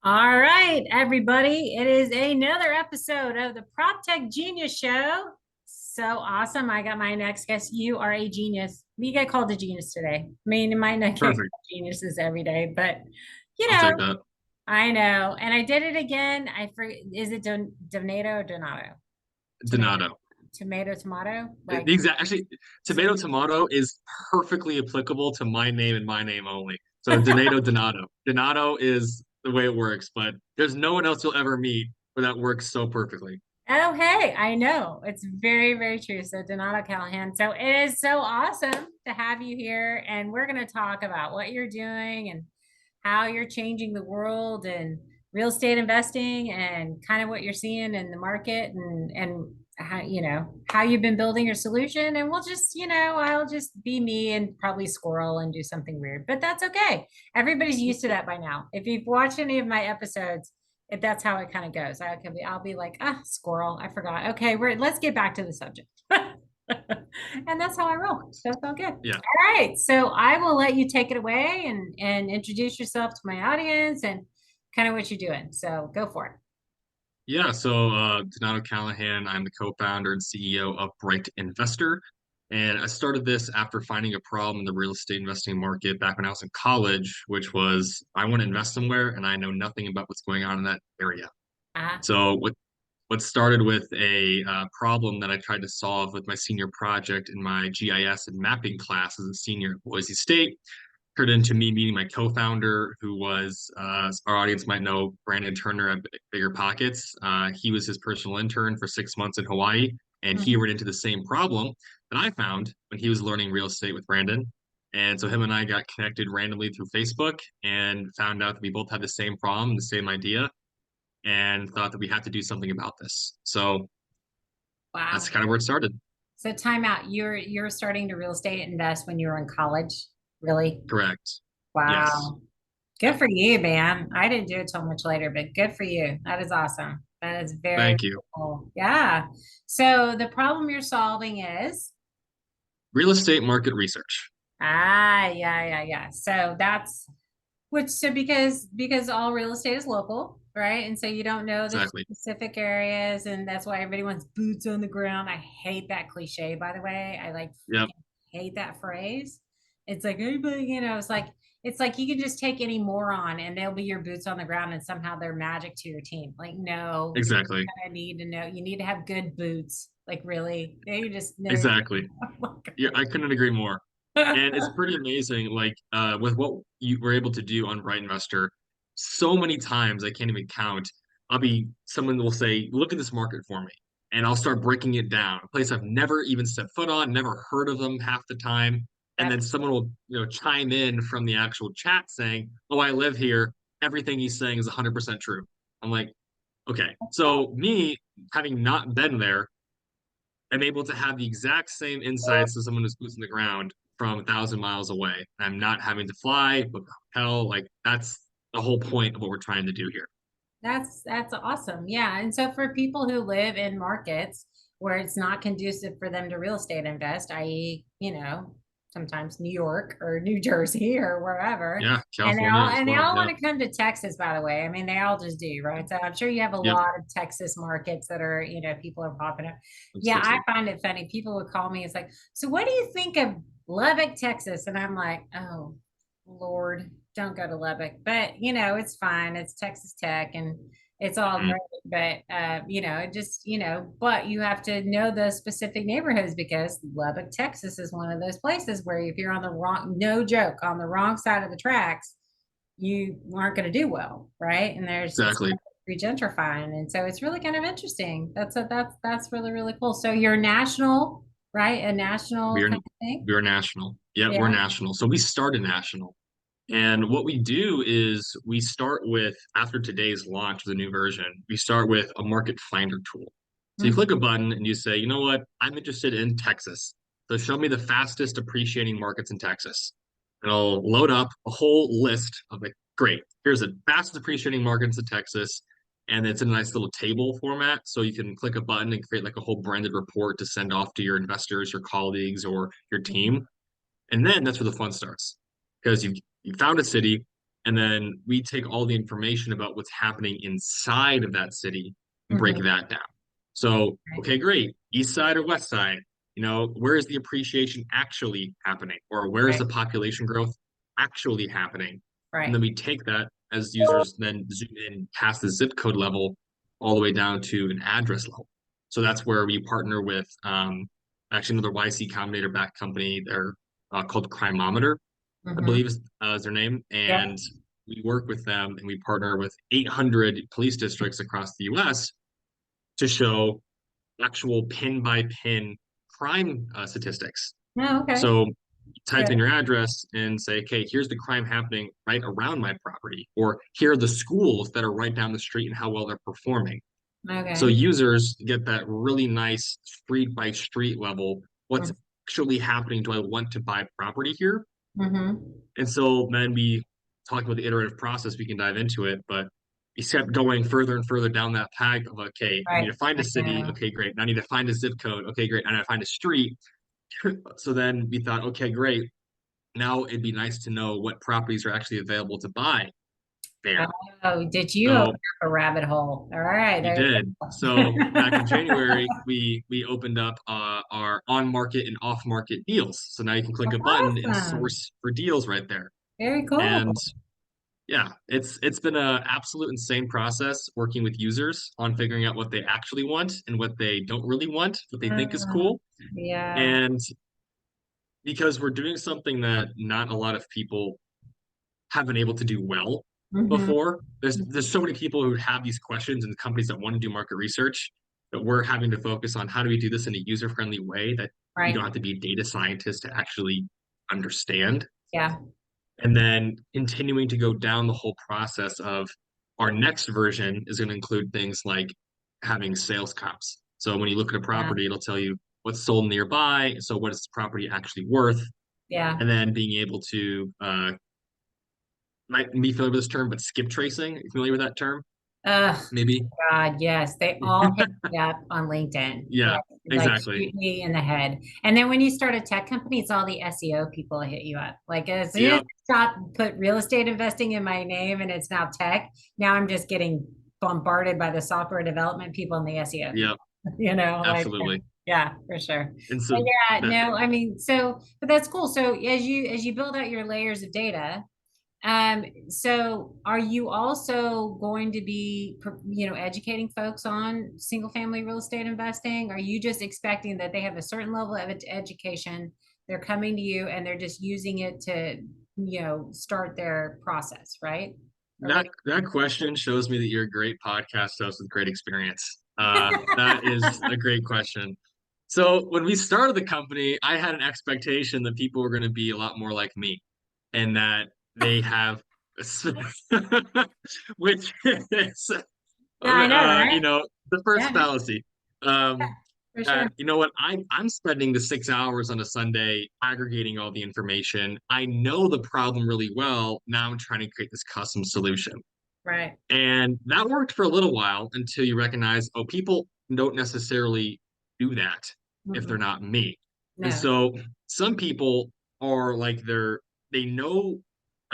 All right, everybody. It is another episode of the Prop Tech Genius Show. So awesome. I got my next guest. You are a genius. You get called a genius today. I mean, it might not get Perfect. called geniuses every day, but you I'll know, take that. I know. And I did it again. I forget, is it Donato or Donato? Tomato, Donato. tomato? Like, The exact actually, tomato tomato is perfectly applicable to my name and my name only. So Donato Donato. Donato is the way it works, but there's no one else you'll ever meet where that works so perfectly. oh, hey, I know. It's very, very true. So, Donato Callahan. So, it is so awesome to have you here. And we're going to talk about what you're doing and how you're changing the world and real estate investing and kind of what you're seeing in the market and how, how you've been building your solution. And we'll just, I'll just be me and probably squirrel and do something weird, but that's okay. Everybody's used to that by now. If you've watched any of my episodes, if that's how it kind of goes. I'll be like, squirrel, I forgot. Okay, let's get back to the subject. And that's how I roll. That's all good. Yeah. All right. So I will let you take it away and introduce yourself to my audience and kind of what you're doing. So go for it. Yeah, so Donato Callahan, I'm the co-founder and CEO of Bright Investor. And I started this after finding a problem in the real estate investing market back when I was in college, which was I want to invest somewhere and I know nothing about what's going on in that area. Uh, So what started with a problem that I tried to solve with my senior project in my GIS and mapping class as a senior at Boise State turned into me meeting my co-founder, who was our audience might know Brandon Turner at Bigger Pockets. He was his personal intern for 6 months in Hawaii, and he mhm. ran into the same problem that I found when he was learning real estate with Brandon. And so him and I got connected randomly through Facebook and found out that we both had the same problem, the same idea, and thought that we had to do something about this. So that's Wow. kind of where it started. So time out. You're starting to real estate invest when you were in college. Really? Correct. Yes. Wow. Good Yep. for you, man. I didn't do it till much later, but good for you. That is awesome. That is very Thank you. cool. Yeah. So the problem you're solving is, Real estate market research. yeah. So that's because all real estate is local, right? And so you don't know the Exactly. specific areas, and that's why everybody wants boots on the ground. I hate that cliche, by the way. I like Yep. freaking hate that phrase. It's like everybody, it's like you can just take any moron and they'll be your boots on the ground and somehow they're magic to your team. Like, no, you Exactly. kind of need to know, you need to have good boots. Like, really? You just know. Exactly. Yeah, I couldn't agree more. And it's pretty amazing, like with what you were able to do on Bright Investor, so many times I can't even count. Someone will say, look at this market for me. And I'll start breaking it down. A place I've never even set foot on, never heard of them half the time. And then Yep. someone will, chime in from the actual chat saying, oh, I live here. Everything he's saying is 100% true. I'm like, okay. So me having not been there, I'm able to have the exact same insights as someone who's boots on the ground from 1,000 miles away. I'm not having to fly, book a hotel. Like that's the whole point of what we're trying to do here. That's awesome. Yeah. And so for people who live in markets where it's not conducive for them to real estate invest, i.e., sometimes New York or New Jersey or wherever, Yeah, and they California all as and they well. all Yeah, want to come to Texas, by the way. I mean, they all just do, right? So I'm sure you have a yep, lot of Texas markets that are, people are popping up. Yeah, I absolutely. find it funny. People would call me, it's like, so what do you think of Lubbock, Texas? And I'm like, oh, Lord, don't go to Lubbock. But it's fine. It's Texas Tech and it's all Mhm. great. But but you have to know the specific neighborhoods because Lubbock, Texas is one of those places where if you're on the wrong, no joke, on the wrong side of the tracks, you aren't going to do well, right? And it's Exactly. regentrifying. And so it's really kind of interesting. That's really, really cool. So you're national, right? A national We are kind of thing. we are national. Yep, we're Yeah. national. So we started national. And what we do is we start with, after today's launch of the new version, we start with a market finder tool. So you Mhm. click a button and you say, you know what, I'm interested in Texas. So show me the fastest appreciating markets in Texas. And I'll load up a whole list of like, great, here's the fastest appreciating markets in Texas. And it's in a nice little table format. So you can click a button and create like a whole branded report to send off to your investors, your colleagues, or your team. And then that's where the fun starts because you found a city, And then we take all the information about what's happening inside of that city and break Mm-hmm. that down. So, Right. okay, great. East side or west side? Where is the appreciation actually happening? Or where is Right. the population growth actually happening? And Right. then we take that as users then zoom in past the zip code level all the way down to an address level. So that's where we partner with actually another YC Combinator backed company. They're called Crimeometer, I Mm-hmm. believe is their name. Yep. And we work with them and we partner with 800 police districts across the US to show actual pin by pin crime statistics. Oh, okay. So That's type good. in your address and say, okay, here's the crime happening right around my property, or here are the schools that are right down the street and how well they're performing. So Okay. users get that really nice street by street level. What's actually happening? Do I want to buy property here? Mm-hmm. And so then we talk about the iterative process, we can dive into it, but we kept going further and further down that path of, okay, I need Right. to find a I city. know. Okay, great. Now I need to find a zip code. Okay, great. And I find a street. So then we thought, okay, great. Now it'd be nice to know what properties are actually available to buy there. Oh, did you open So up a rabbit hole? All right, we there you did. go. So back in January, we opened up our on market and off market deals. So now you can click That's a button and awesome. source for deals right there. Very And cool. yeah, it's been a absolute insane process working with users on figuring out what they actually want and what they don't really want, what they think is Uh, cool. yeah. And because we're doing something that not a lot of people have been able to do well Mm-hmm. before. There's so many people who have these questions and companies that want to do market research that we're having to focus on how do we do this in a user-friendly way that you don't Right. have to be a data scientist to actually understand. Yeah. And then continuing to go down the whole process of our next version is going to include things like having sales comps. So when you look at a Yeah. property, it'll tell you what's sold nearby. So what is this property actually worth? Yeah. And then being able to might be familiar with this term, but skip tracing. Are you familiar with that term? Ugh, Maybe. God, yes. They all hit me up on LinkedIn. Yeah, Like exactly. shoot me in the head. And then when you start a tech company, it's all the SEO people that hit you up. Like as soon as Yep, I stop put real estate investing in my name and it's now tech, now I'm just getting bombarded by the software development people and the SEO yep, people. You know, like absolutely. yeah, for sure. And But so yeah, that no, I mean, so but that's cool. So as you build out your layers of data, so are you also going to be, educating folks on single family real estate investing? Are you just expecting that they have a certain level of education, they're coming to you and they're just using it to, start their process, right? Or like, that question shows me that you're a great podcast host with great experience. That is a great question. So when we started the company, I had an expectation that people were going to be a lot more like me, and that they have, which is yeah, I know, right? the first Yeah, fallacy. Um, for sure. you know what? I'm spending the 6 hours on a Sunday aggregating all the information. I know the problem really well. Now I'm trying to create this custom solution. Right. And that worked for a little while until you recognize, oh, people don't necessarily do that if they're Mm-mm. not me. And No. so some people are like they know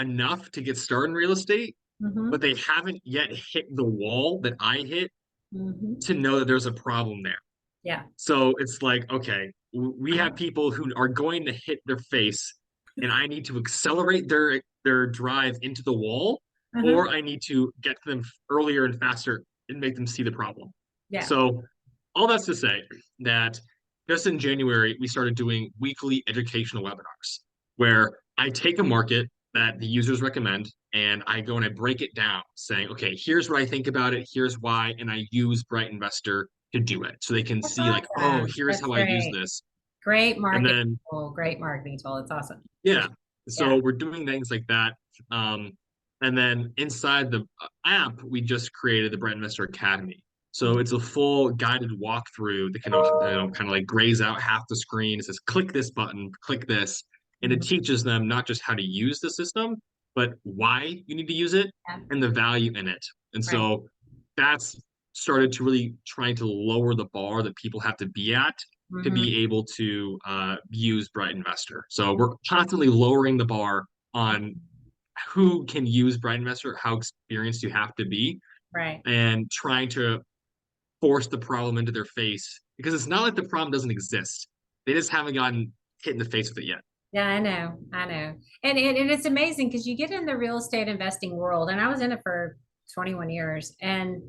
enough to get started in real estate, but Mm-hmm. they haven't yet hit the wall that I hit Mm-hmm. to know that there's a problem there. Yeah. So it's like, okay, we have people who are going to hit their face, and I need to accelerate their drive into the wall, Uh-huh. or I need to get to them earlier and faster and make them see the problem. Yeah. So all that's to say that just in January, we started doing weekly educational webinars where I take a market that the users recommend and I go and I break it down saying, okay, here's what I think about it, here's why, and I use Bright Investor to do it. So they can That's see like, oh, awesome. here's That's how I use great. this. Great And marketing then tool. Great marketing tool. It's awesome. For yeah, sure. so Yeah. we're doing things like that. Um, and then inside the app, we just created the Brand Investor Academy. So it's a full guided walkthrough that can, kind of like graze out half the screen. It says, click this button, click this. And it Mhm. teaches them not just how to use the system, but why you need to use it Yeah. and the value in it. And Right. so that's started to really trying to lower the bar that people have to be at to Hmm. be able to use Bright Investor. So we're constantly lowering the bar on who can use Bright Investor, how experienced you have to be, Right. and trying to force the problem into their face because it's not like the problem doesn't exist. They just haven't gotten hit in the face with it yet. Yeah, I know. I know. And it's amazing because you get in the real estate investing world, and I was in it for 21 years, and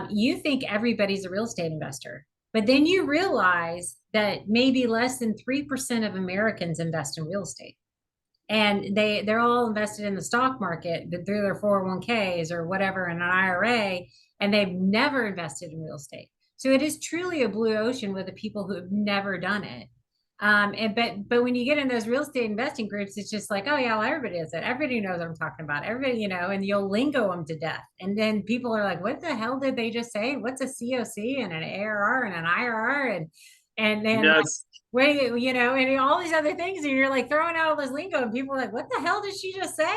you think everybody's a real estate investor. But then you realize that maybe less than 3% of Americans invest in real estate. And they're all invested in the stock market through their 401ks or whatever in an IRA, and they've never invested in real estate. So it is truly a blue ocean with the people who have never done it. And but when you get in those real estate investing groups, it's just like, oh yeah, well, everybody does it. Everybody knows what I'm talking about. Everybody, and you'll lingo them to death. And then people are like, what the hell did they just say? What's a COC and an ARR and an IRR? And then Yes. wait, and all these other things, and you're like throwing out all this lingo, and people are like, "What the hell did she just say?"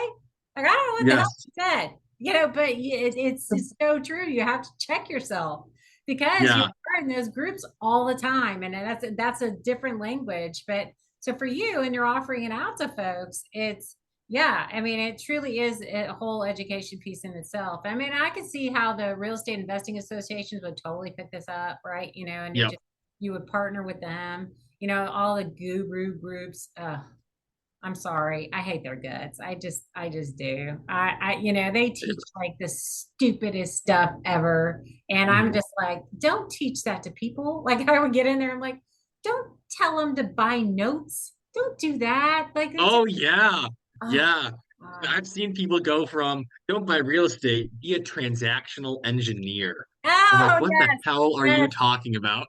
Like, I don't know what the hell Yes. she said, but it's so true. You have to check yourself because you Yeah. are in those groups all the time, and that's a different language. But so for you, and you're offering it out to folks, it's yeah. I mean, it truly is a whole education piece in itself. I mean, I could see how the real estate investing associations would totally pick this up, right? And Yep. you would partner with them, all the guru groups. I'm sorry, I hate their guts. I just do. They teach like the stupidest stuff ever, and I'm Mhm. just like, don't teach that to people. Like I would get in there, I'm like, don't tell them to buy notes. Don't do that. Like it's, Oh yeah. oh Yeah. God. I've seen people go from don't buy real estate, be a transactional engineer. I'm like, Oh what the yes, hell are you yes, talking about?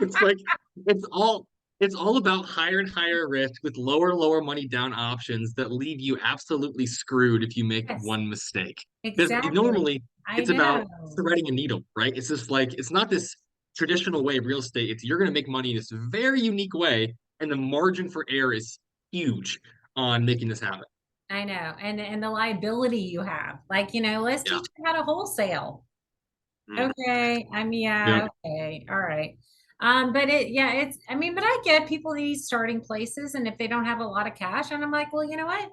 It's like it's all it's all about higher and higher risk with lower and lower money down options that leave you absolutely screwed if you make yes, one mistake. Because exactly. normally I it's about know. threading a needle, right? It's just like it's not this traditional way of real estate. It's you're going to make money in this very unique way, and the margin for error is huge on making this happen. I know. And the liability you have. Like, let's Yeah. teach you how to wholesale. Mm. Okay. I mean, Yep. yeah, okay. All right. But I mean, but I get people need starting places, and if they don't have a lot of cash, and I'm like, well, you know what?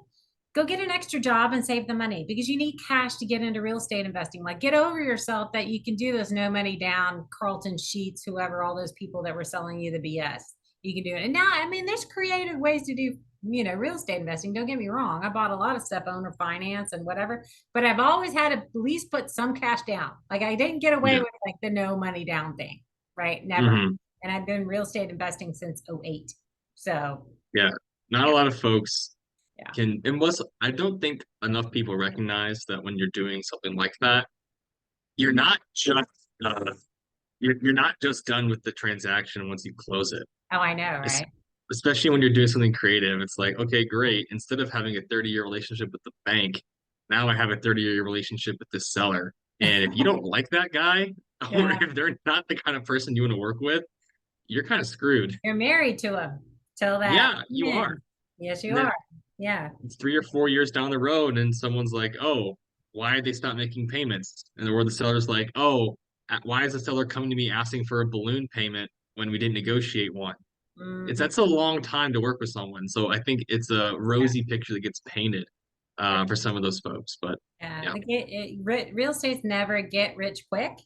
Go get an extra job and save the money because you need cash to get into real estate investing. Like, get over yourself that you can do this no money down, Carlton Sheets, whoever, all those people that were selling you the BS. You can do it. And now, I mean, there's creative ways to do, real estate investing. Don't get me wrong. I bought a lot of stuff, owner finance and whatever, but I've always had to at least put some cash down. Like, I didn't get away Yeah. with like the no money down thing, right? Never. Hmm. And I've been real estate investing since '08. So, Yeah. Not a yeah, lot of folks yeah. can, and was I don't think enough people recognize that when you're doing something like that, you're not just uh, you're not just done with the transaction once you close it. Oh, I know, Es- right? Especially when you're doing something creative, it's like, okay, great. Instead of having a 30-year relationship with the bank, now I have a 30-year relationship with the seller. And if you don't like that guy, or Yeah. if they're not the kind of person you want to work with, you're kind of screwed. You're married to him till that Yeah, you are. ends. Yes, you And are. then Yeah. it's 3 or 4 years down the road, and someone's like, "Oh, why did they stop making payments?" And where the seller's like, "Oh, why is the seller coming to me asking for a balloon payment when we didn't negotiate one?" It's Hmm. that's a long time to work with someone. So I think it's a Yeah. rosy picture that gets painted for some of those folks. But Yeah. yeah, Real estate's never get rich quick.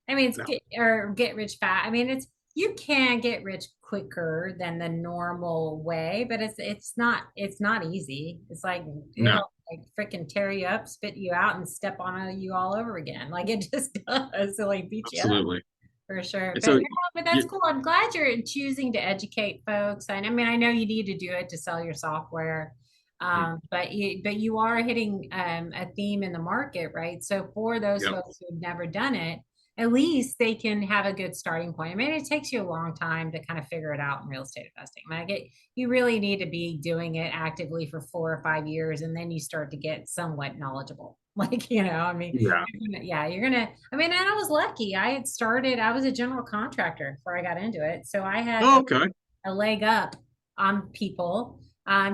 I mean, no, or get rich fast. I mean, you can get rich quicker than the normal way, but it's not easy. It's like no, it'll like freaking tear you up, spit you out, and step on you all over again. Like it just does. So like beat you up. absolutely. For sure. And But so yeah, but that's you, cool. I'm glad you're choosing to educate folks. I mean, I know you need to do it to sell your software. mhm, But you are hitting a theme in the market, right? So for those yep, folks who've never done it, at least they can have a good starting point. I mean, it takes you a long time to kind of figure it out in real estate investing. I mean, you really need to be doing it actively for 4 or 5 years, and then you start to get somewhat knowledgeable. Like, I mean, yeah. yeah, I mean, and I was lucky. I was a general contractor before I got into it. So I had Oh, okay, a leg up on people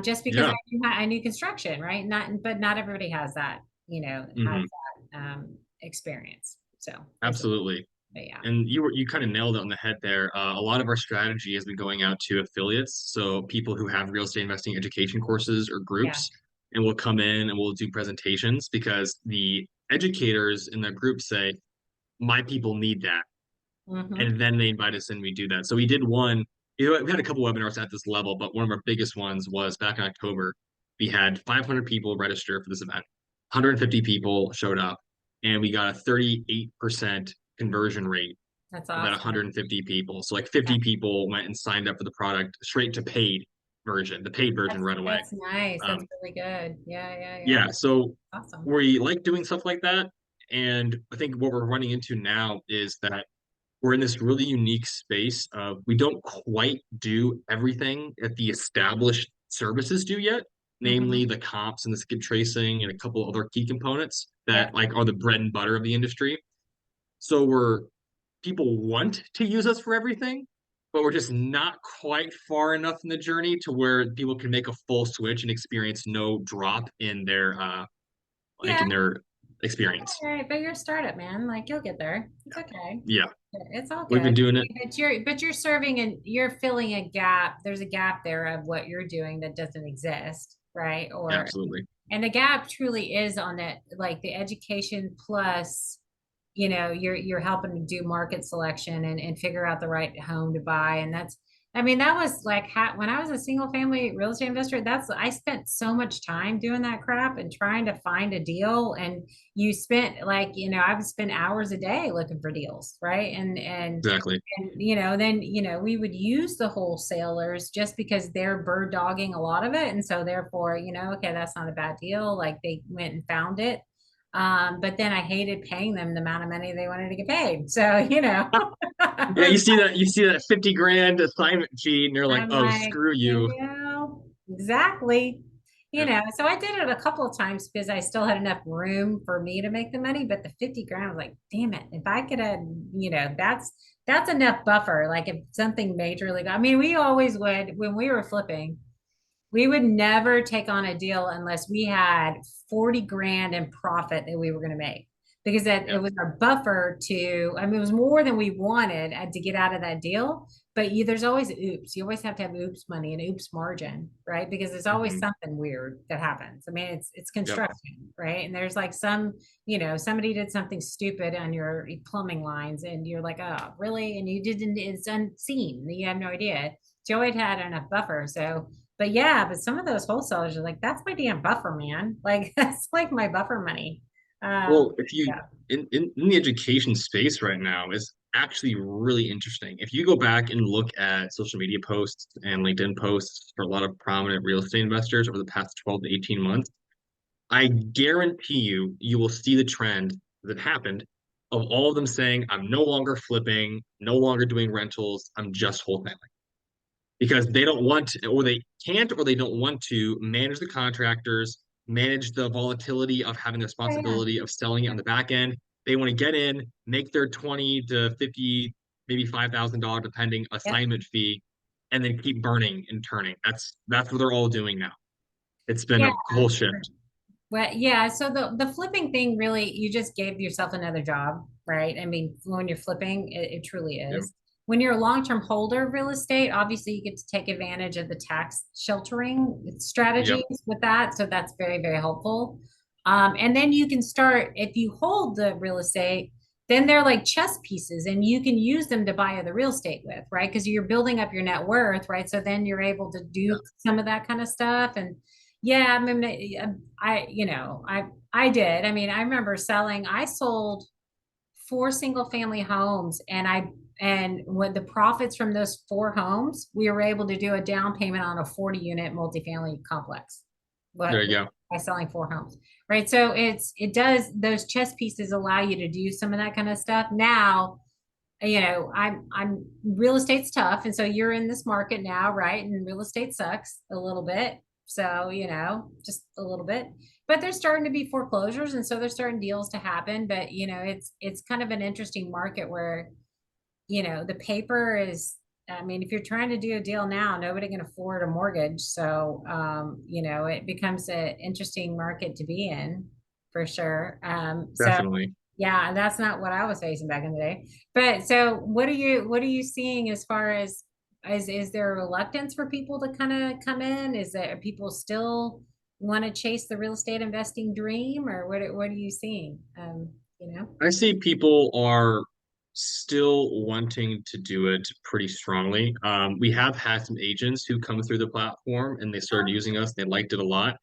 just because yeah, I knew construction, right? But not everybody has that, has hmm, that experience. So there's, absolutely. but yeah, And you kind of nailed it on the head there. A lot of our strategy has been going out to affiliates, so people who have real estate investing education courses or yeah, groups. and we'll come in and we'll do presentations because the educators in the group say, my people need that. Hmm. And then they invite us in, we do that. So we did one, we had a couple webinars at this level, but one of our biggest ones was back in October. We had 500 people register for this event. 150 people showed up, and we got a 38% conversion rate That's of that awesome. 150 people. So like Yeah. 50 people went and signed up for the product straight to the paid version That's right away. that's nice. That's Um, really good. Yeah, yeah, yeah. yeah, so Awesome. we like doing stuff like that. And I think what we're running into now is that we're in this really unique space of we don't quite do everything that the established services do yet, namely Hmm. the comps and the skip tracing and a couple other key components that Yep. like are the bread and butter of the industry. So we're people want to use us for everything, but we're just not quite far enough in the journey to where people can make a full switch and experience no drop in their like Yeah. in their experience. All right, but you're a startup, man. Like you'll get there. It's okay. Yeah, It's all we've good. been doing it. But you're serving and you're filling a gap. There's a gap there of what you're doing that doesn't exist, right? Or Absolutely. and the gap truly is on that, like the education plus, you're helping to do market selection and figure out the right home to buy. And that's, I mean, that was like when I was a single family real estate investor, I spent so much time doing that crap and trying to find a deal. And you spent like, I would spend hours a day looking for deals, right? Exactly. And then we would use the wholesalers just because they're bird dogging a lot of it, and so therefore, okay, that's not a bad deal. Like they went and found it, but then I hated paying them the amount of money they wanted to get paid. So I Yeah, was you see that 50 grand assignment fee, and you're like, I'm oh, like, screw you. exactly. Yeah. So I did it a couple of times because I still had enough room for me to make the money, but the 50 grand, I was like, damn it, if I could have, that's enough buffer. Like if something majorly, I mean, we always would when we were flipping, we would never take on a deal unless we had 40 grand in profit that we were going to make, because that it Yeah. was our buffer to, I mean, it was more than we wanted to get out of that deal. But there's always oops. You always have to have oops money and oops margin, right? Because there's always Hmm. something weird that happens. I mean, it's Yep. construction, right? And there's like somebody did something stupid on your plumbing lines, and you're like, oh, really? And you didn't, it's unseen. You have no idea. Joey had enough buffer, so but yeah, but some of those wholesalers are like, that's my damn buffer, man. Like that's like my buffer money. Well, if you Yeah. in the education space right now is actually really interesting. If you go back and look at social media posts and LinkedIn posts for a lot of prominent real estate investors over the past 12 to 18 months, I guarantee you will see the trend that happened of all of them saying, I'm no longer flipping, no longer doing rentals, I'm just wholesaling. Because they don't want to, or they can't, or they don't want to manage the contractors, manage the volatility of having the Yeah, yeah. responsibility of selling it on the back end. They want to get in, make their 20 to 50, maybe $5,000 depending Yep. assignment fee, and then keep burning and turning. That's what they're all doing now. It's been Yeah. a whole shift. Well, yeah. So the flipping thing really, you just gave yourself another job, right? I mean, when you're flipping, it truly Yeah. is. When you're a long-term holder of real estate, obviously you get to take advantage of the tax sheltering Yep. strategies with that. So that's very, very helpful. And then you can start, if you hold the real estate, then they're like chess pieces and you can use them to buy other real estate with, right? Because you're building up your net worth, right? So then you're able to do some of that kind of stuff. And yeah, I mean, I did. I mean, I remember I sold 4 single family homes, and with the profits from those 4 homes, we were able to do a down payment on a 40 unit multifamily complex. There But you go. by selling 4 homes, right? So it does, those chess pieces allow you to do some of that kind of stuff. Now, I'm real estate's tough. And so you're in this market now, right? And real estate sucks a little bit. So, just a little bit, but there's starting to be foreclosures. And so there's starting deals to happen. But, it's kind of an interesting market where, the paper is, I mean, if you're trying to do a deal now, nobody can afford a mortgage. So, it becomes an interesting market to be in for sure. So Definitely. yeah, and that's not what I was facing back in the day. But so what are you seeing as far as is there a reluctance for people to kind of come in? Are people still want to chase the real estate investing dream, or what are you seeing? I see people are still wanting to do it pretty strongly. We have had some agents who come through the platform and they started using us. They liked it a lot.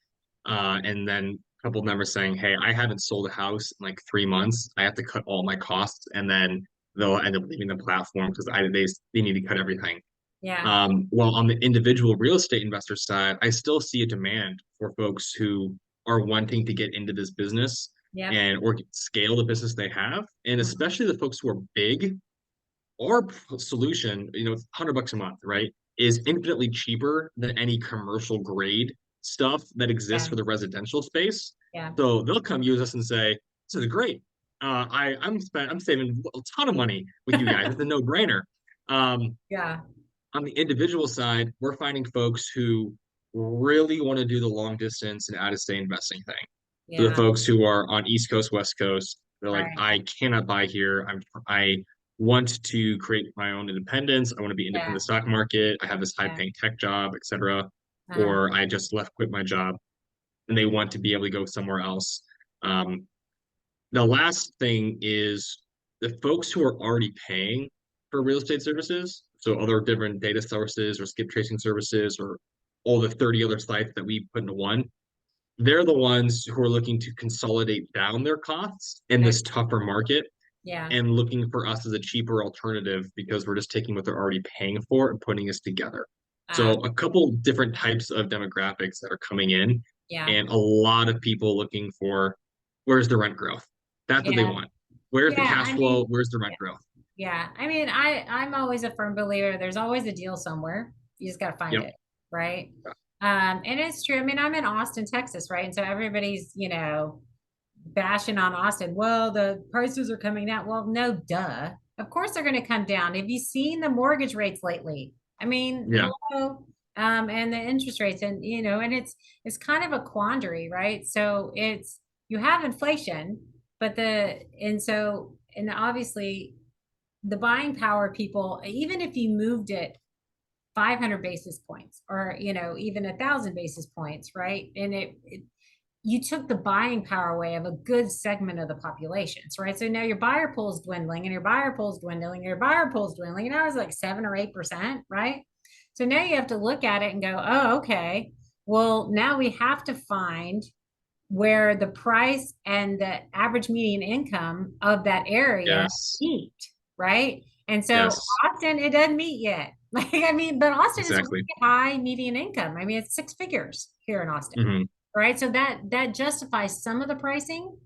And then a couple of them are saying, "Hey, I haven't sold a house in like 3 months. I have to cut all my costs," and then they'll end up leaving the platform because they need to cut everything. Yeah. While on the individual real estate investor side, I still see a demand for folks who are wanting to get into this business Yep. and or scale the business they have, and Mhm. especially the folks who are big. Our solution, $100 a month, right, is infinitely cheaper than any commercial grade stuff that exists Yeah. for the residential space. Yeah. So they'll come use us and say, "This is great. I'm saving a ton of money with you guys. It's a no-brainer." Um, Yeah. on the individual side, we're finding folks who really want to do the long distance and out of state investing thing. So the Yeah. folks who are on East Coast, West Coast, they're like, Right. I cannot buy here. I want to create my own independence. I want to be independent Yeah. of the stock market. I have this high Yeah. paying tech job, etc. Uh, Or I just quit my job and they want to be able to go somewhere else. Um, the last thing is the folks who are already paying for real estate services, so other different data sources or skip tracing services or all the 30 other sites that we put into one, they're the ones who are looking to consolidate down their costs in okay. this tougher market Yeah. and looking for us as a cheaper alternative because we're just taking what they're already paying for and putting us together. Uh, So a couple different types of demographics that are coming in, yeah. and a lot of people looking for where's the rent growth? That's what they Yeah. want. Where's the Yeah. cash I flow? mean, Where's the rent growth? yeah. I mean, I'm always a firm believer there's always a deal somewhere. You just got to find Yep. it, right? And it's true. I mean, I'm in Austin, Texas, right? And so everybody's, bashing on Austin. Well, the prices are coming down. Well, no, duh. Of course they're going to come down. Have you seen the mortgage rates lately? I mean, Yeah. hello. And the interest rates, and and it's kind of a quandary, right? So it's you have inflation, but and obviously the buying power of people, even if you moved it 500 basis points or even 1,000 basis points, right? And you took the buying power away of a good segment of the populations, right? So now your buyer pool is dwindling and your buyer pool is dwindling and your buyer pool is dwindling. And now it's like 7 or 8%, right? So now you have to look at it and go, oh, okay. Well, now we have to find where the price and the average median income of that area Yes. meet, right? And so Yes. Austin, it doesn't meet yet. Like, I mean, but Austin is a really Exactly. high median income. I mean, it's six figures here in Austin, Hmm. right? So that justifies some of the pricing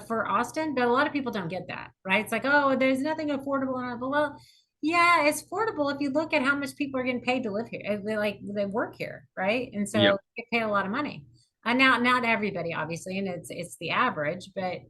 for Austin, but a lot of people don't get that, right? It's like, oh, there's nothing affordable on it. But well, yeah, it's affordable if you look at how much people are getting paid to live here. They work here, right? And so Yep. they pay a lot of money. Now, not everybody, obviously, and it's the average, but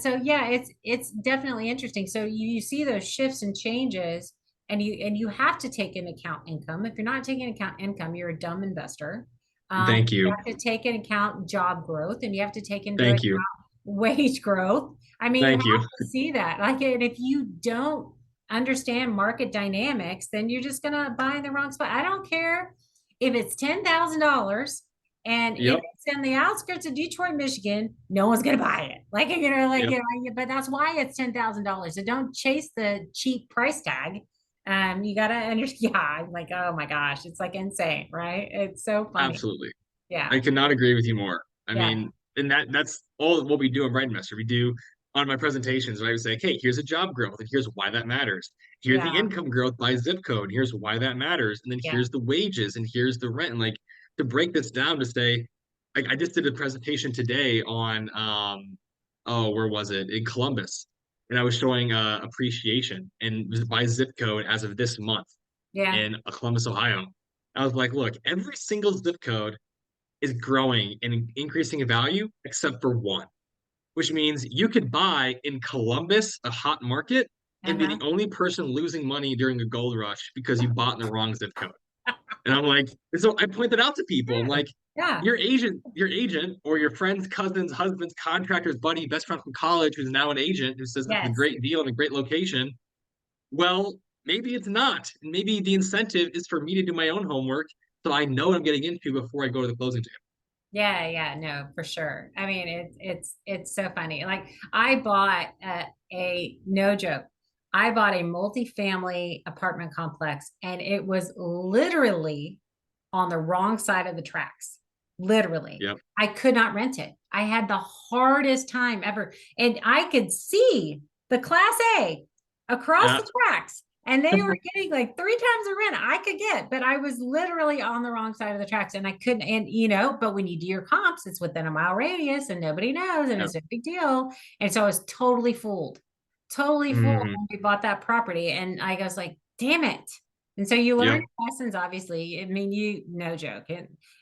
so yeah, it's definitely interesting. So you see those shifts and changes, and you have to take into account income. If you're not taking into account income, you're a dumb investor. Thank You you. have to take into account job growth, and you have to take into account Thank you. wage growth. I mean, you Thank you. have to see that. Like, and if you don't understand market dynamics, then you're just gonna buy in the wrong spot. I don't care if it's $10,000 and if Yep. it's in the outskirts of Detroit, Michigan, no one's gonna buy it. Yep. But that's why it's $10,000. So don't chase the cheap price tag. You gotta understand. Yeah, like, oh my gosh, it's like insane, right? It's so funny. Absolutely. Yeah, I cannot agree with you more. I yeah, mean, and that's all what we do in Bright Investor. We do on my presentations, I would say, hey, here's a job growth, and here's why that matters. Here's the yeah, income growth by zip code, and here's why that matters. And then yeah, here's the wages, and here's the rent. And like to break this down to say, like I just did a presentation today on oh, where was it? In Columbus. And I was showing appreciation and by zip code as of this month yeah. in Columbus, Ohio. I was like, look, every single zip code is growing and increasing in value except for one, which means you could buy in Columbus, a hot market, and be Uh-huh. the only person losing money during a gold rush because you bought in the wrong zip code. And I'm like, and so I pointed out to people, I'm True. like, Yeah. your agent, or your friend's cousin's husband's contractor's buddy, best friend from college, who's now an agent, who says it's a Yes. great deal and a great location. Well, maybe it's not. Maybe the incentive is for me to do my own homework so I know what I'm getting into before I go to the closing table. Yeah, no, for sure. I mean, it's so funny. Like I bought a no joke. I bought a multifamily apartment complex, and it was literally on the wrong side of the tracks. Literally, Yep. I could not rent it. I had the hardest time ever, and I could see the Class A across Yeah. the tracks. And they were getting like three times the rent I could get, but I was literally on the wrong side of the tracks and I couldn't. And, but when you do your comps, it's within a mile radius and nobody knows and Yep. it's a big deal. And so I was totally fooled Hmm. when we bought that property. And I was like, damn it. And so you learn Yep. lessons, obviously. I mean, no joke.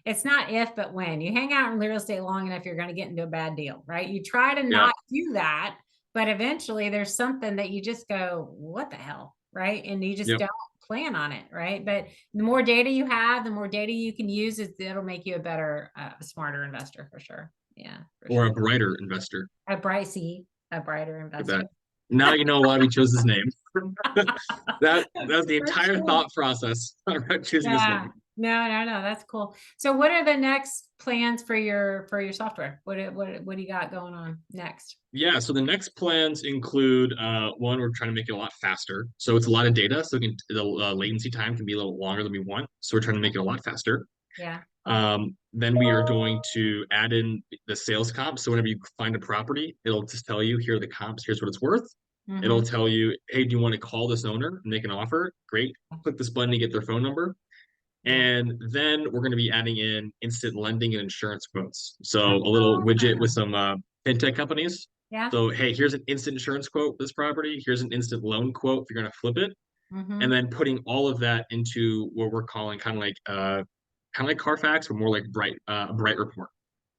It's not if, but when you hang out in real estate long enough, you're going to get into a bad deal, right? You try to Yep. not do that, but eventually there's something that you just go, what the hell? Right. And you just Yep. don't plan on it. Right. But the more data you have, the more data you can use, it'll make you a better, smarter investor for sure. Yeah, for Or a sure. brighter investor. A brighter Look investor. at that. Now you know why we chose his name. That's the For entire sure. thought process around choosing this Yeah. name. No. That's cool. So what are the next plans for your software? What do you got going on next? Yeah, so the next plans include one, we're trying to make it a lot faster. So it's a lot of data, so the latency time can be a little longer than we want. So we're trying to make it a lot faster. Yeah. Then we are going to add in the sales comp. So whenever you find a property, it'll just tell you, here are the comps, here's what it's worth. It'll Mm-hmm. tell you, hey, do you want to call this owner and make an offer? Great. Click this button to get their phone number. Yeah. And then we're going to be adding in instant lending and insurance quotes. So That's a little widget with awesome. some fintech companies. Yeah. So, hey, here's an instant insurance quote for this property. Here's an instant loan quote if you're going to flip it. And Mm-hmm. then putting all of that into what we're calling kind of like Carfax, but more like Bright report.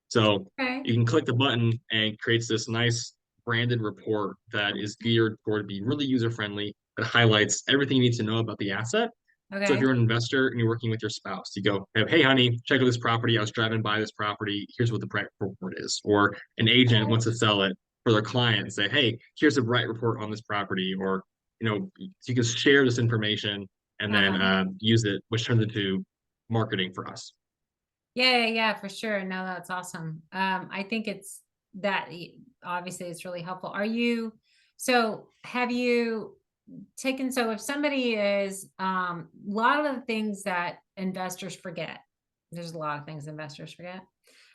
So Okay. you can click the button and it creates this nice branded report that is geared toward being really user friendly, that highlights everything you need to know about the asset. So if Okay. you're an investor and you're working with your spouse, you go, hey, honey, check out this property. I was driving by this property. Here's what the Bright report is. Or an agent wants to sell it for their client, say, hey, here's a Bright report on this property. Or, so you can share this information and then Uh-huh. use it, which turns into marketing for us. Yeah, for sure. No, that's awesome. I think it's that obviously it's really helpful. So have you taken, so if somebody is, a lot of the things that investors forget, there's a lot of things investors forget.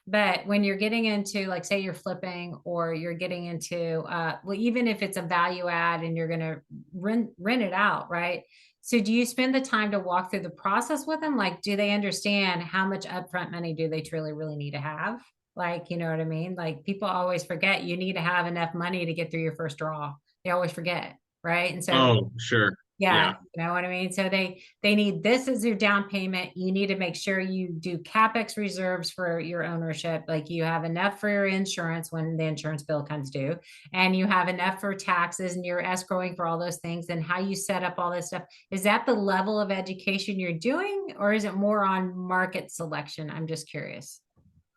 But when you're getting into, like, say you're flipping or you're getting into, well, even if it's a value add and you're going to rent it out, right? So do you spend the time to walk through the process with them? Like, do they understand how much upfront money do they truly really need to have? Like, you know what I mean? Like people always forget you need to have enough money to get through your first draw. They always forget, right? And so Oh, sure. yeah, Yeah. you know what I mean? So they need this as your down payment. You need to make sure you do CapEx reserves for your ownership. Like you have enough for your insurance when the insurance bill comes due, and you have enough for taxes and you're escrowing for all those things and how you set up all this stuff. Is that the level of education you're doing, or is it more on market selection? I'm just curious.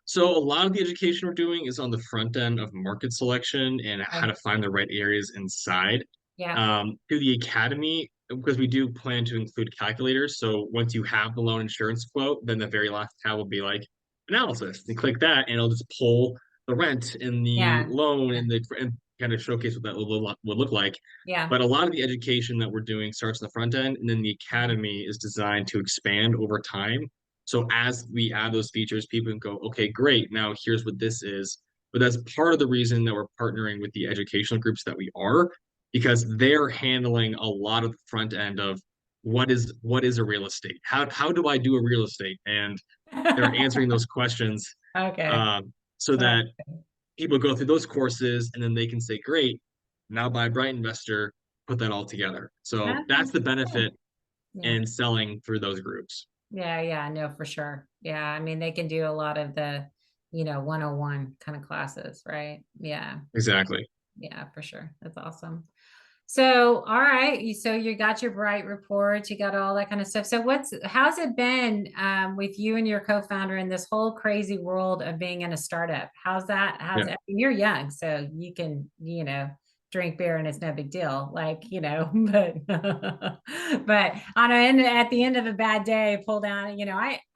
So a lot of the education we're doing is on the front end of market selection and how Okay. to find the right areas inside. Yeah. Through the academy, because we do plan to include calculators. So once you have the loan insurance quote, then the very last tab will be like analysis. You click that, and it'll just pull the rent and the Yeah. loan Yeah. and kind of showcase what that would look like. Yeah. But a lot of the education that we're doing starts in the front end, and then the academy is designed to expand over time. So as we add those features, people can go, okay, great. Now here's what this is. But that's part of the reason that we're partnering with the educational groups that we are, because they're handling a lot of the front end of what is a real estate? How do I do a real estate? And they're answering those questions Okay. so Uh, that people go through those courses and then they can say, great, now buy Bright Investor, put that all together. So that's the benefit yeah. in selling through those groups. Yeah, no, for sure. Yeah, I mean, they can do a lot of the, 101 kind of classes, right? Yeah, Exactly. yeah, for sure. That's awesome. So, all right, so you got your Bright reports, you got all that kind of stuff. So, how's it been with you and your co-founder in this whole crazy world of being in a startup? How's that? Yeah. You're young, so you can, drink beer and it's no big deal. Like, but but on at the end of a bad day, pull down,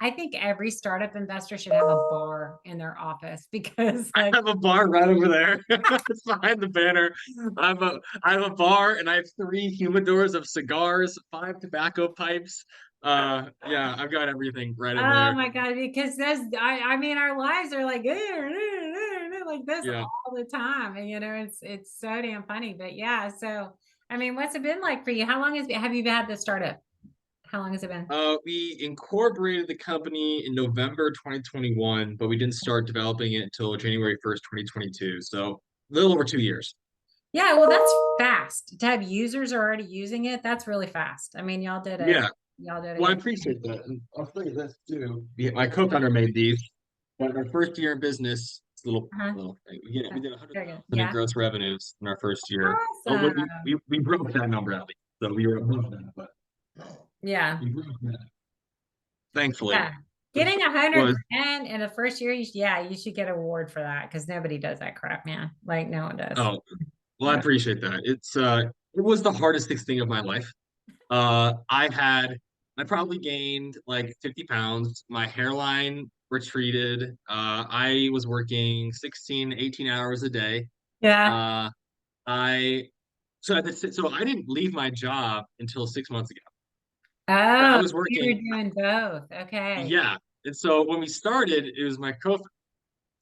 I think every startup investor should have a bar in their office because I like have a bar right over there. It's behind the banner. I have a bar and I have three humidors of cigars, five tobacco pipes. Yeah, I've got everything right over oh there. my God, because I mean, our lives are like, like this Yeah. all the time. And, it's so damn funny. But yeah, so, I mean, what's it been like for you? How long have you had this startup? How long has it been? We incorporated the company in November 2021, but we didn't start developing it until January 1st, 2022. So a little over 2 years. Yeah, well, that's fast. To have users already using it, that's really fast. I mean, Yeah. y'all did a Well, I good. appreciate that. And I'll tell you this too. My co-founder made these, but our first year in business, it's Uh-huh. little thing. We did 100,000 Very good. in Yeah. gross revenues in our first year. Oh, Awesome. we broke that number at least, so we were above that, but Yeah. we broke that, thankfully, Yeah. which Getting 100 was grand in the first year, yeah, you should get an award for that because nobody does that crap, man. Like no one does. oh well, I Yeah. appreciate that. It was the hardest thing of my life. I probably gained like 50 pounds. My hairline retreated. I was working 16, 18 hours a day. Yeah. Uh, I so I didn't leave my job until 6 months ago. But I Oh, was you were working, doing both. Okay. yeah. And so when we started, it was my co.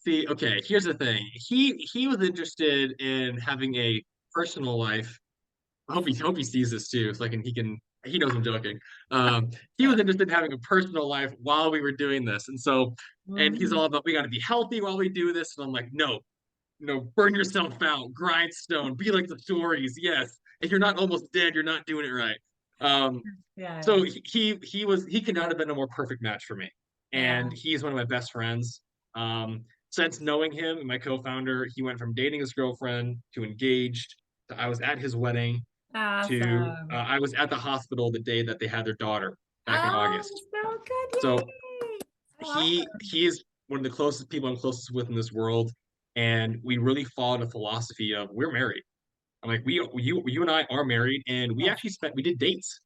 See, okay, here's the thing. He was interested in having a personal life. I hope he sees this too, so he knows I'm joking. He was interested in having a personal life while we were doing this, and he's Mhm. all about we got to be healthy while we do this, and I'm like, no, burn yourself out, grindstone, be like the stories. Yes, if you're not almost dead, you're not doing it right. Um, Yeah. so he could not have been a more perfect match for me, Yeah. and he's one of my best friends. Since knowing him and my co-founder, he went from dating his girlfriend to engaged. To I was at his wedding to Awesome. I was at the hospital the day that they had their daughter back in Oh, August. so good. So Yay. So awesome. he is one of the closest people I'm closest with in this world, and we really followed a philosophy of we're married. I'm like you and I are married, and Yeah. we did dates.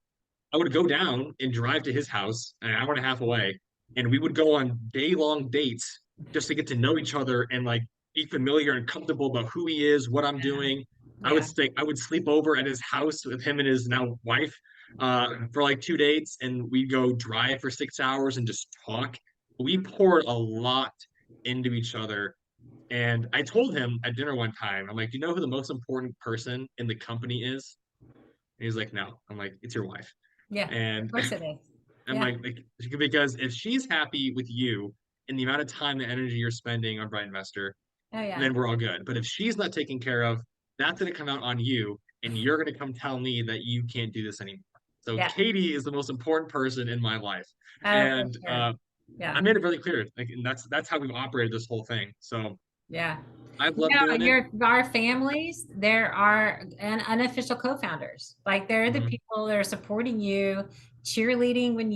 I would go down and drive to his house an hour and a half away, and we would go on day-long dates just to get to know each other and like be familiar and comfortable about who he is, what I'm doing. Yeah. I would sleep over at his house with him and his now wife for like 2 dates, and we'd go drive for 6 hours and just talk. We poured a lot into each other. And I told him at dinner one time, I'm like, you know who the most important person in the company is? And he's like, no. I'm like, it's your wife. Yeah. Of And course it is. I'm Yeah. like, because if she's happy with you and the amount of time and energy you're spending on Bright Investor, Oh yeah. then we're all good. But if she's not taken care of, that's going to come out on you, and you're going to come tell me that you can't do this anymore. So Yeah. Katie is the most important person in my life, Oh, for and sure. I Yeah. made it really clear. Like, and that's how we've operated this whole thing. So Yeah. I've loved No, doing it. our families, there are unofficial co-founders. Like they're the Mhm. people that are supporting you, cheerleading when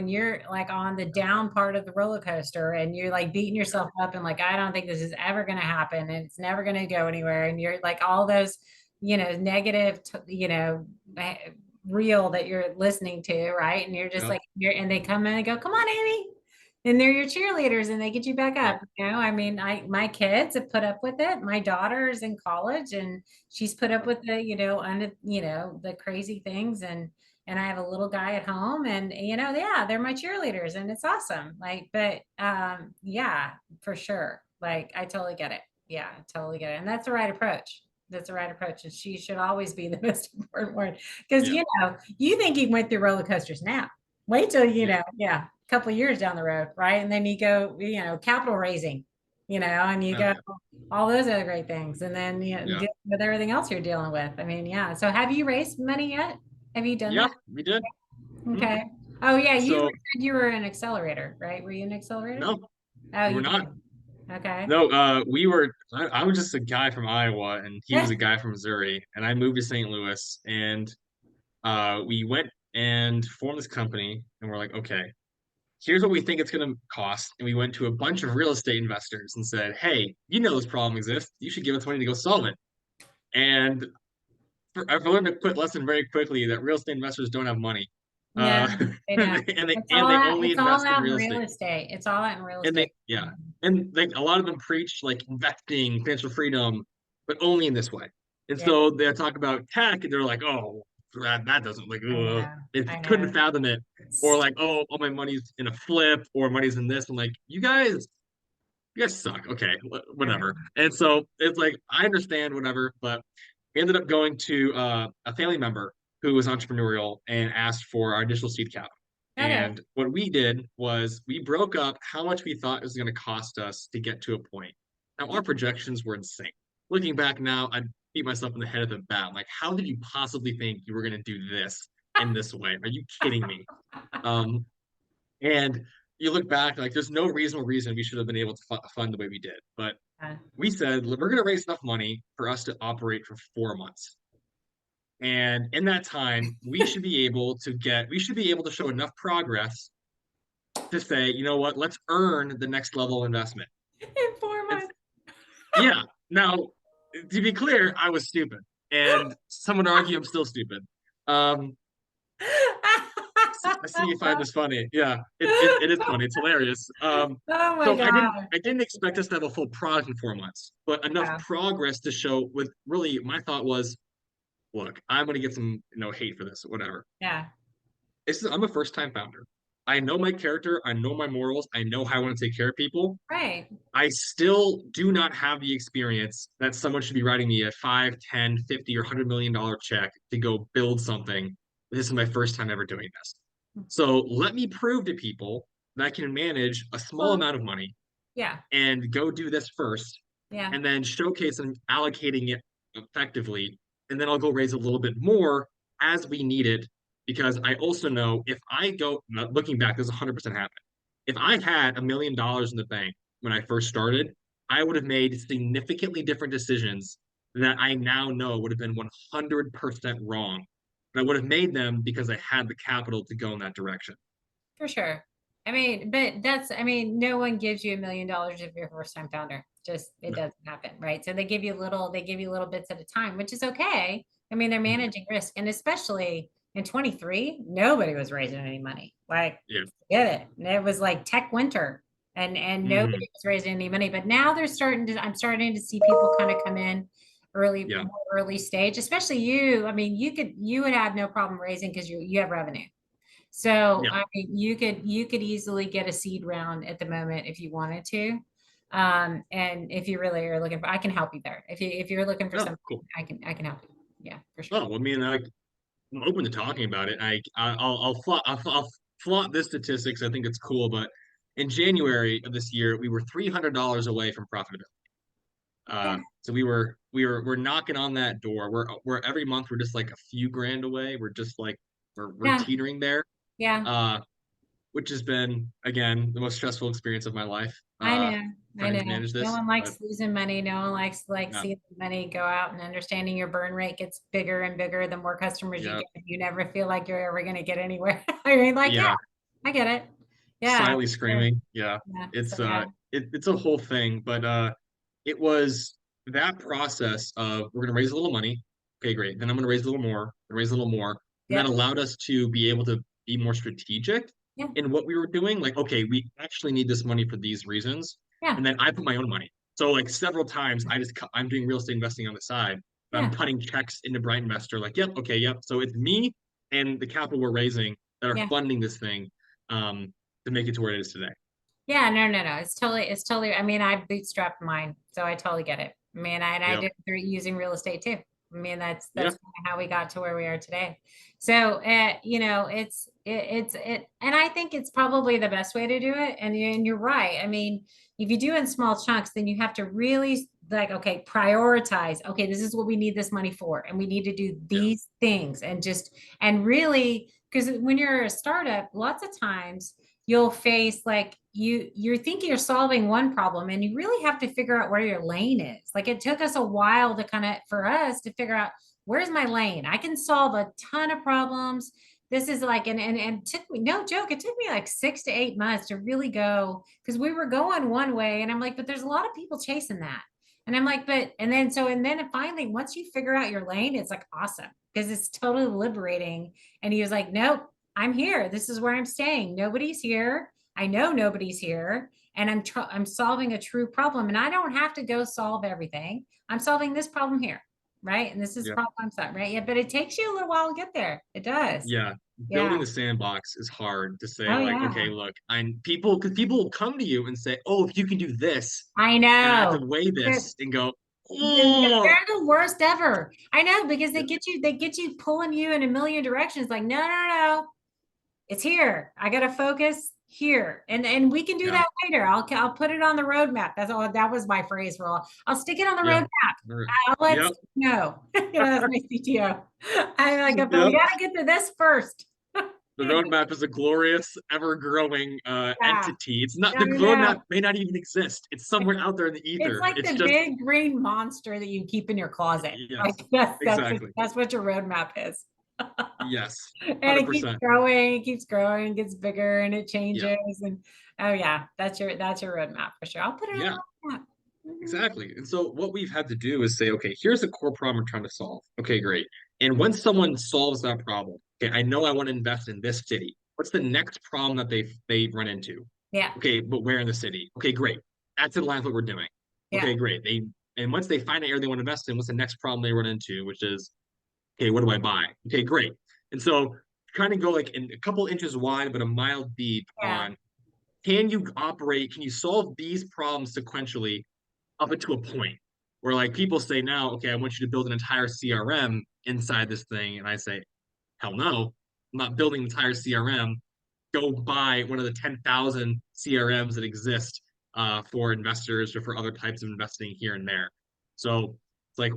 you're like on the down part of the roller coaster and you're like beating yourself up and like, I don't think this is ever gonna happen and it's never gonna go anywhere. And you're like all those, negative, eh, reel that you're listening to, right? And you're just Yep. like, and they come in and go, come on, Amy, and they're your cheerleaders and they get you back Yep. up. I mean, my kids have put up with it. My daughter's in college and she's put up with the, the crazy things, and I have a little guy at home, and yeah, they're my cheerleaders and it's awesome. Like, but yeah, for sure. Like I totally get it. Yeah, I totally get it. And that's the right approach. That's the right approach. And she should always be the most important one. Because Yeah. you think you went through roller coasters now. Wait till Yeah. yeah, couple of years down the road, right? And then you go, capital raising, and you Oh go yeah. all those other great things, and then Yeah. deal with everything else you're dealing with. I mean, yeah. So have you raised money yet? Have you done Yeah. that? We did. Mhm. Okay. Oh yeah, you So said you were an accelerator, right? Were you an accelerator? no, Oh, we were you did. not. Okay. No, I was just a guy from Iowa, and he was a guy from Missouri, and I moved to St. Louis, and we went and formed this company, and we're like, okay, here's what we think it's going to cost, and we went to a bunch of real estate investors and said, hey, you know this problem exists, you should give us money to go solve it. And I've learned to quit lesson very quickly that real estate investors don't have money. No, they don't. And they only It's all invest in out in real real estate. estate. It's all out in real And estate. yeah. And like a lot of them preach like investing, financial freedom, but only in this way. And Yeah, so they talk about tech and they're like, oh, that doesn't like I ugh. know. It I know. couldn't fathom it. Or It's, like, oh, all my money's in a flip or money's in this. I'm like, you guys suck. Okay, I whatever. know. And so it's like I understand whatever, but we ended up going to a family member who was entrepreneurial and asked for our initial seed cap. Okay. And what we did was we broke up how much we thought it was going to cost us to get to a point. Now our projections were insane. Looking back now, I'd beat myself in the head at the bat. Like, how did you possibly think you were going to do this in this way? Are you kidding me? Um, and you look back, like there's no reasonable reason we should have been able to fund the way we did. But Uh, we said we're going to raise enough money for us to operate for 4 months. And in that time, we should be able to show enough progress to say, you know what, let's earn the next level of investment. in four It's, months. yeah. Now, to be clear, I was stupid. And some would argue I'm still stupid. Um, I see you find this funny. Yeah, it is funny. It's hilarious. Oh my So God. I didn't expect us to have a full product in 4 months, but enough Yeah. progress to show. With really, my thought was, look, I'm gonna get some hate for this, whatever. Yeah. I'm a first time founder. I know my character. I know my morals. I know how I want to take care of people. Right. I still do not have the experience that someone should be writing me a 5, 10, 50, or $100 million check to go build something. This is my first time ever doing this. So let me prove to people that I can manage a small Well, amount of money yeah. and go do this first, Yeah. and then showcase and allocating it effectively. And then I'll go raise a little bit more as we need it. Because I also know if I go, looking back, this 100% happened. If I had $1 million in the bank when I first started, I would have made significantly different decisions that I now know would have been 100% wrong. But I would have made them because I had the capital to go in that direction. For sure. I mean, but I mean, no one gives you $1 million if you're a first time founder. Just it No. doesn't happen, right? So they give you little bits at a time, which is okay. I mean, they're Mhm. managing risk, and especially in 23, nobody was raising any money. Like, Yeah. forget it. And it was like tech winter, and Hmm. nobody was raising any money. But now they're starting to. I'm starting to see people kind of come in early, Yeah. more early stage. Especially you. I mean, you would have no problem raising because you have revenue. So Yeah. I mean, you could easily get a seed round at the moment if you wanted to. And if you really are looking for, I can help you there. If you're looking for Oh, something, cool. I can help you. Yeah, for sure. Oh, well, I mean, I'm open to talking about it. I'll flaunt this statistics. I think it's cool, but in January of this year, we were $300 away from profitability. Yeah, So we're knocking on that door. We're every month we're just like a few grand away. We're just like we're yeah, teetering there. yeah. Uh, which has been again the most stressful experience of my life. I know. I Trying know. to manage No this, one but likes losing money. No one likes like yeah, seeing the money go out and understanding your burn rate gets bigger and bigger the more customers you yeah, get. You never feel like you're ever going to get anywhere. I mean, like, yeah, yeah. I get it. Yeah, Silently for sure. screaming. Yeah, Yeah. So it's yeah, it's a whole thing, but it was that process of we're gonna raise a little money. Okay, great. Then I'm gonna raise a little more, raise a little more, and that yep, allowed us to be able to be more strategic yeah, in what we were doing. Like, okay, we actually need this money for these reasons, yeah, and then I put my own money. So like several times, I'm doing real estate investing on the side. And I'm yeah, cutting checks into Bright Investor. Like, yep, okay, yep. So it's me and the capital we're raising that are yeah. funding this thing. Um, to make it to where it is today. Yeah, no, no, no. It's totally, I mean, I bootstrapped mine, so I totally get it. I mean, I Yep. did through using real estate too. I mean, Yeah. that's kind of how we got to where we are today. So, you know, and I think it's probably the best way to do it. And you're right. I mean, if you do in small chunks, then you have to really like, okay, prioritize. Okay, this is what we need this money for, and we need to do Yeah. these things, and really, because when you're a startup, lots of times you'll face like you're thinking you're solving one problem and you really have to figure out where your lane is. Like it took us a while to kind of for us to figure out where's my lane. I can solve a ton of problems. This is like and took me no joke, it took me like 6 to 8 months to really go because we were going one way and I'm like, but there's a lot of people chasing that. And I'm like, but, and then finally, once you figure out your lane, it's like awesome because it's totally liberating. And he was like, nope, I'm here. This is where I'm staying. Nobody's here. I know nobody's here. And I'm solving a true problem. And I don't have to go solve everything. I'm solving this problem here. Right. And this is Yeah. problem I'm solving. Right. Yeah. But it takes you a little while to get there. It does. Yeah. Yeah. Building the sandbox is hard to say, Oh, like, okay, yeah. look, I'm people, because people will come to you and say, oh, if you can do this, I and I have know. to weigh They're, this and go, they're oh, the worst ever. I know because yeah, they get you pulling you in a million directions. Like, no, no, no, it's here. I got to focus here, and we can do yeah, that later. I'll put it on the roadmap. That's all. That was my phrase for all. I'll stick it on the yeah, roadmap. right. I'll let Yep, Steve know. That's my CTO. I'm like, but we yep. got to get to this first. The roadmap is a glorious, ever-growing Yeah, entity. It's not, the I roadmap know. may not even exist. It's somewhere out there in the It's ether. like It's the just big green monster that you keep in your closet. Like yes, that's exactly. that's what your roadmap is. Yes, And it keeps 100%. growing, it keeps growing, gets bigger, and it Yeah, changes. And oh yeah, that's your roadmap for sure. I'll put it on yeah. the roadmap. Mhm. Exactly. And so what we've had to do is say, okay, here's a core problem we're trying to solve. Okay, great. And when someone solves that problem, okay, I know I want to invest in this city. What's the next problem that they run into? Yeah, Okay, but where in the city? Okay, great. That's in line with what we're doing. yeah, Okay, great. And once they find an area they want to invest in, what's the next problem they run into? Which is, okay, what do I buy? Okay, great. And so trying to go like in a couple inches wide but a mile deep yeah, on can you operate, can you solve these problems sequentially up to a point where like people say now, okay, I want you to build an entire CRM inside this thing. And I say, hell no, I'm not building an entire CRM. Go buy one of the 10,000 CRMs that exist for investors or for other types of investing here and there. So it's like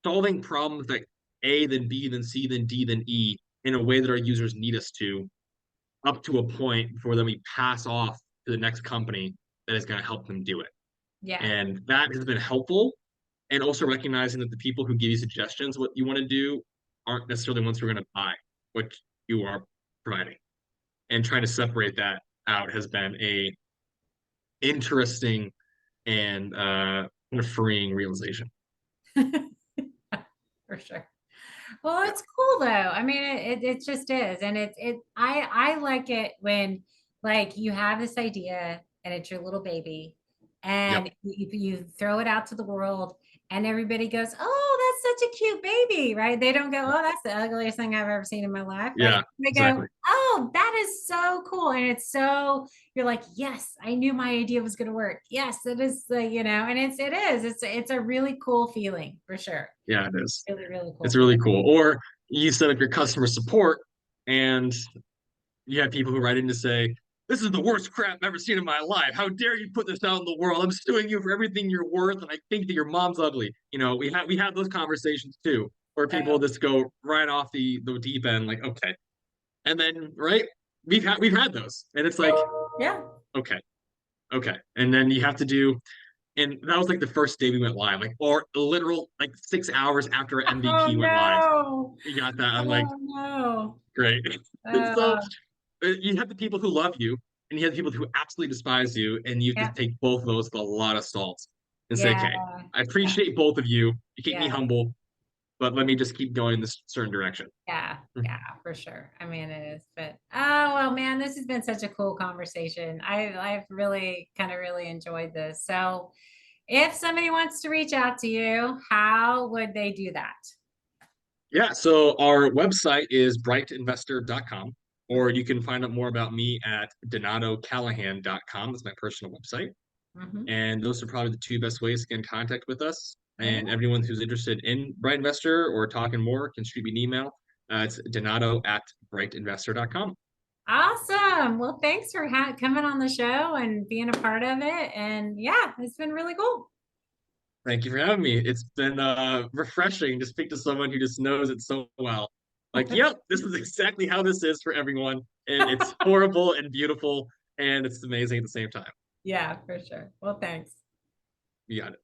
solving problems like A, then B, then C, then D, then E in a way that our users need us to up to a point before then we pass off to the next company that is going to help them do it. yeah, And that has been helpful. And also recognizing that the people who give you suggestions what you want to do aren't necessarily the ones who are going to buy what you are providing. And trying to separate that out has been a interesting and kind of freeing realization. for sure. Well, Yeah. it's cool though. I mean, it just is, and I like it when like you have this idea and it's your little baby, Yep. and you throw it out to the world, and everybody goes, "Oh, that's such a cute baby," right? They don't go, "Oh, that's the ugliest thing I've ever seen in my life," right? Yeah. They go, Exactly. "Oh, that is so cool," and it's so you're like, "Yes, I knew my idea was going to work. Yes, it is." And it's a really cool feeling for sure. Yeah, it is. Really, really It's cool feeling. really cool. Or you set up your customer support and you have people who write in to say, this is the worst crap I've ever seen in my life. How dare you put this out in the world? I'm suing you for everything you're worth, and I think that your mom's ugly. You know, we have those conversations too, where people Oh, just go right off the deep end, like, okay. And then right, we've had those. And it's like, yeah. okay, okay. And then you have to do and that was like the first day we went live, like or literal like 6 hours after our Oh MVP went live. no. We got that. I'm like, Oh no. great. So Uh, you have the people who love you and you have the people who absolutely despise you, and you have to yeah, take both of those with a lot of salt and say, yeah, okay, I yeah, appreciate both of you. You keep me yeah, humble, but let me just keep going in this certain direction. yeah, yeah, for sure. I mean, it is, but well, man, this has been such a cool conversation. I've really kind of really enjoyed this. So, if somebody wants to reach out to you, how would they do that? Yeah, so our website is brightinvestor.com, or Okay. you can find out more about me at donatocallahan.com. That's my personal website. Mm-hmm. And those are probably the two best ways to get in contact with us. Yeah. And everyone who's interested in Bright Investor or talking more can shoot me an email. It's donato at brightinvestor.com. Awesome. Well, thanks for coming on the show and being a part of it. And yeah, it's been really cool. Thank you for having me. It's been refreshing to speak to someone who just knows it so well. Like, yep, this is exactly how this is for everyone. And it's horrible and beautiful, and it's amazing at the same time. Yeah, for sure. Well, thanks. You got it.